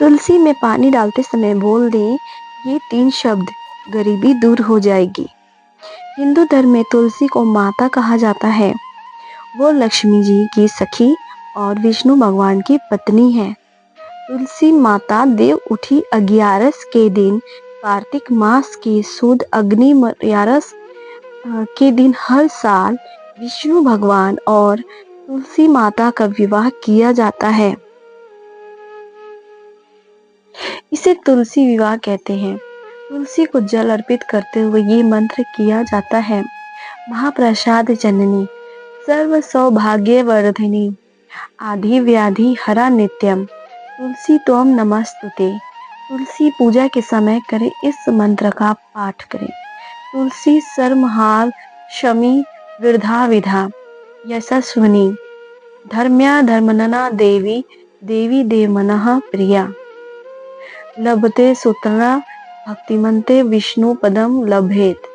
तुलसी में पानी डालते समय बोल दें ये 3 शब्द, गरीबी दूर हो जाएगी। हिंदू धर्म में तुलसी को माता कहा जाता है। वो लक्ष्मी जी की सखी और विष्णु भगवान की पत्नी है। तुलसी माता देव उठी 11 के दिन कार्तिक मास की शुद्ध अग्नि 11 के दिन हर साल विष्णु भगवान और तुलसी माता का विवाह किया जाता है। इसे तुलसी विवाह कहते हैं। तुलसी को जल अर्पित करते हुए ये मंत्र किया जाता है। महाप्रसाद जननी सर्व सौभाग्यवर्धिनी आधि व्याधि हरा नित्यम तुलसी त्वम नमस्तुते। तुलसी पूजा के समय करें इस मंत्र का पाठ करें। तुलसी सर्महाल शमी वृद्धा विधा यशस्विनी धर्म्या धर्मनना देवी देवी देवमनः प्रिया लभते सूत्रा भक्तिमन्ते विष्णु पदम लभेत।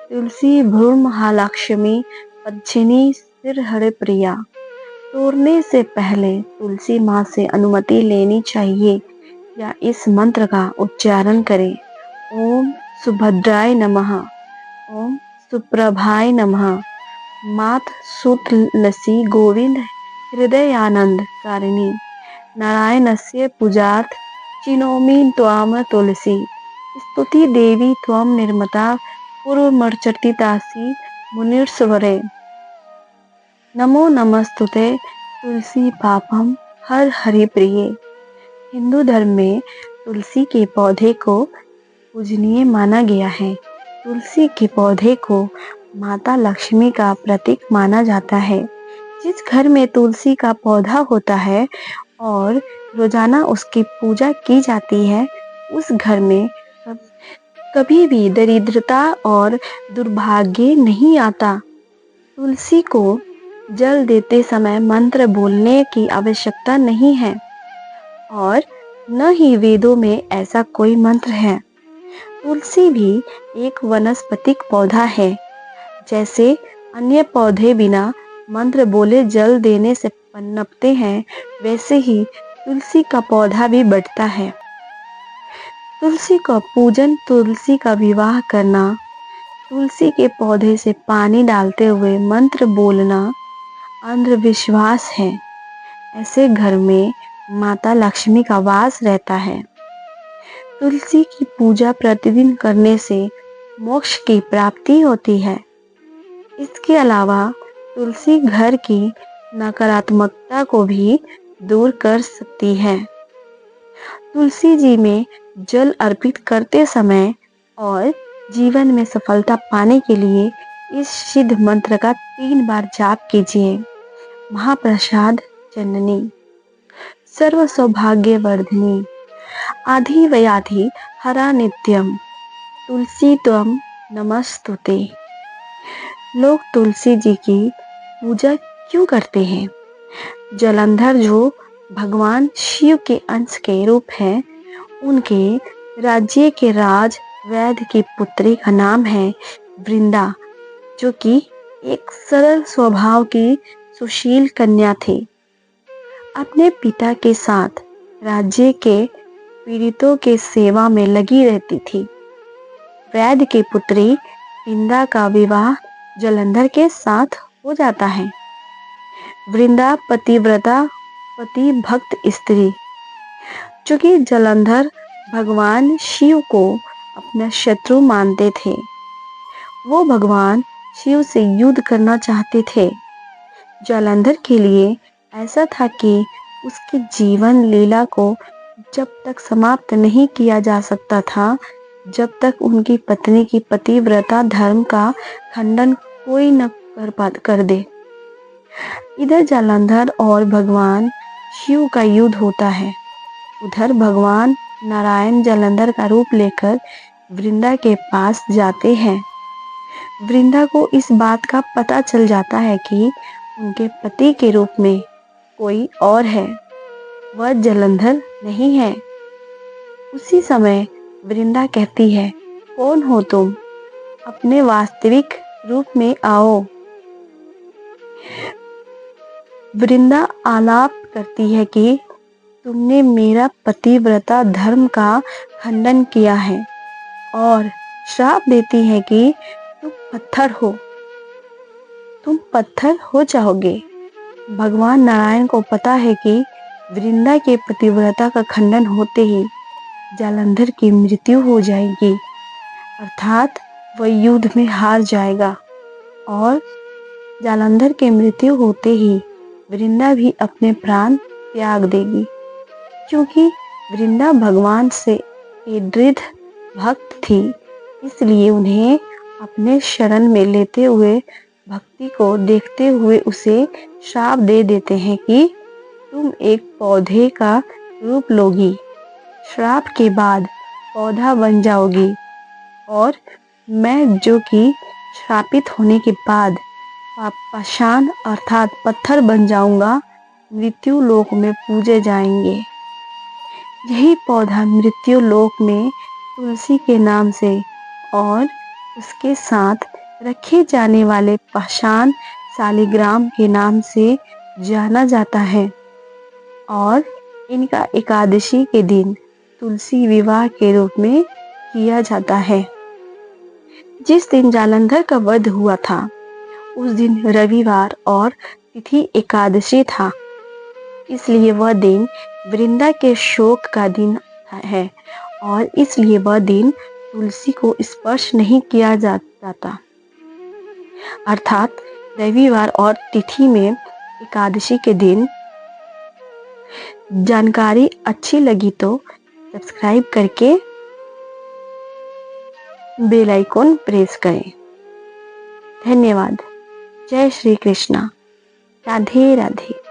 तुलसी भ्रूमहालक्ष्मी पद्मिनी सिर हरे प्रिया। तोड़ने से पहले तुलसी माँ से अनुमति लेनी चाहिए या इस मंत्र का उच्चारण करें। ओम सुभद्राय नमः, ओम सुप्रभाय नमः, मात सुतलसी गोविंद हृदयानंद कारिणी नारायणस्य पूजार्थ चिनोमि त्वाम तुलसी। स्तुति देवी त्वम निर्मता पूर्वमर्चटितासि मुनिर्स्वरे। नमो नमस्तुते तुलसी पापम हर हरि प्रिये। हिंदू धर्म में तुलसी के पौधे को पूजनीय माना गया है। तुलसी के पौधे को माता लक्ष्मी का प्रतीक माना जाता है। जिस घर में तुलसी का पौधा होता है और रोजाना उसकी पूजा की जाती है, उस घर में कभी भी दरिद्रता और दुर्भाग्य नहीं आता। तुलसी को जल देते समय मंत्र बोलने की आवश्यकता नहीं है और न ही वेदों में ऐसा कोई मंत्र है। तुलसी भी एक वनस्पतिक पौधा है। जैसे अन्य पौधे बिना मंत्र बोले जल देने से पनपते हैं, वैसे ही तुलसी का पौधा भी बढ़ता है। तुलसी का पूजन, तुलसी का विवाह करना, तुलसी के पौधे से पानी डालते हुए मंत्र बोलना अंधविश्वास है। ऐसे घर में माता लक्ष्मी का वास रहता है। तुलसी की पूजा प्रतिदिन करने से मोक्ष की प्राप्ति होती है। इसके अलावा तुलसी घर की नकारात्मकता को भी दूर कर सकती है। तुलसी जी में जल अर्पित करते समय और जीवन में सफलता पाने के लिए इस सिद्ध मंत्र का 3 बार जाप कीजिए। महाप्रसाद जननी सर्व सौभाग्यवर्धिनी आधि व्याधि हरा नित्यम तुलसी त्वम नमस्तुते। लोग तुलसी जी की पूजा क्यों करते हैं? जलंधर जो भगवान शिव के अंश के रूप हैं, उनके राज्य के राज वैद्य की पुत्री का नाम है वृंदा, जो कि एक सरल स्वभाव की सुशील कन्या थी। अपने पिता के साथ राज्य के पीड़ितों के सेवा में लगी रहती थी। वैद्य की पुत्री वृंदा का विवाह जलंधर के साथ हो जाता है। वृंदा पतिव्रता पति भक्त स्त्री, चूंकि जलंधर भगवान शिव को अपना शत्रु मानते थे, वो भगवान शिव से युद्ध करना चाहते थे। जलंधर के लिए ऐसा था कि उसकी जीवन लीला को जब तक समाप्त नहीं किया जा सकता था, जब तक उनकी पत्नी की पतिव्रता धर्म का खंडन कोई न कर दे। इधर जलंधर और भगवान शिव का युद्ध होता है। उधर भगवान नारायण जलंधर का रूप लेकर वृंदा के पास जाते हैं। वृंदा को इस बात का पता चल जाता है कि उनके पति के रूप में कोई और है, वह जलंधर नहीं है। उसी समय वृंदा कहती है, कौन हो तुम? अपने वास्तविक रूप में आओ। वृंदा आलाप करती है कि तुमने मेरा पतिव्रता धर्म का खंडन किया है और श्राप देती है कि तुम पत्थर हो जाओगे। भगवान नारायण को पता है कि वृंदा के पतिव्रता का खंडन होते ही जालंधर की मृत्यु हो जाएगी, अर्थात वह युद्ध में हार जाएगा और जालंधर की मृत्यु होते ही वृंदा भी अपने प्राण त्याग देगी। क्योंकि वृंदा भगवान से एक दृढ़ भक्त थी, इसलिए उन्हें अपने शरण में लेते हुए भक्ति को देखते हुए उसे श्राप दे देते हैं कि तुम एक पौधे का रूप लोगी, श्राप के बाद पौधा बन जाओगी और मैं जो कि श्रापित होने के बाद पाषाण अर्थात पत्थर बन जाऊंगा, मृत्यु लोक में पूजे जाएंगे। यही पौधा मृत्यु लोक में तुलसी के नाम से और उसके साथ रखे जाने वाले पाषाण शालिग्राम के नाम से जाना जाता है और इनका एकादशी के दिन तुलसी विवाह के रूप में किया जाता है। जिस दिन जालंधर का वध हुआ था उस दिन रविवार और तिथि एकादशी था, इसलिए वह दिन वृंदा के शोक का दिन है और इसलिए वह दिन तुलसी को स्पर्श नहीं किया जाता। अर्थात रविवार और तिथि में एकादशी के दिन। जानकारी अच्छी लगी तो सब्सक्राइब करके बेल आइकन प्रेस करें। धन्यवाद। जय श्री कृष्णा। राधे राधे।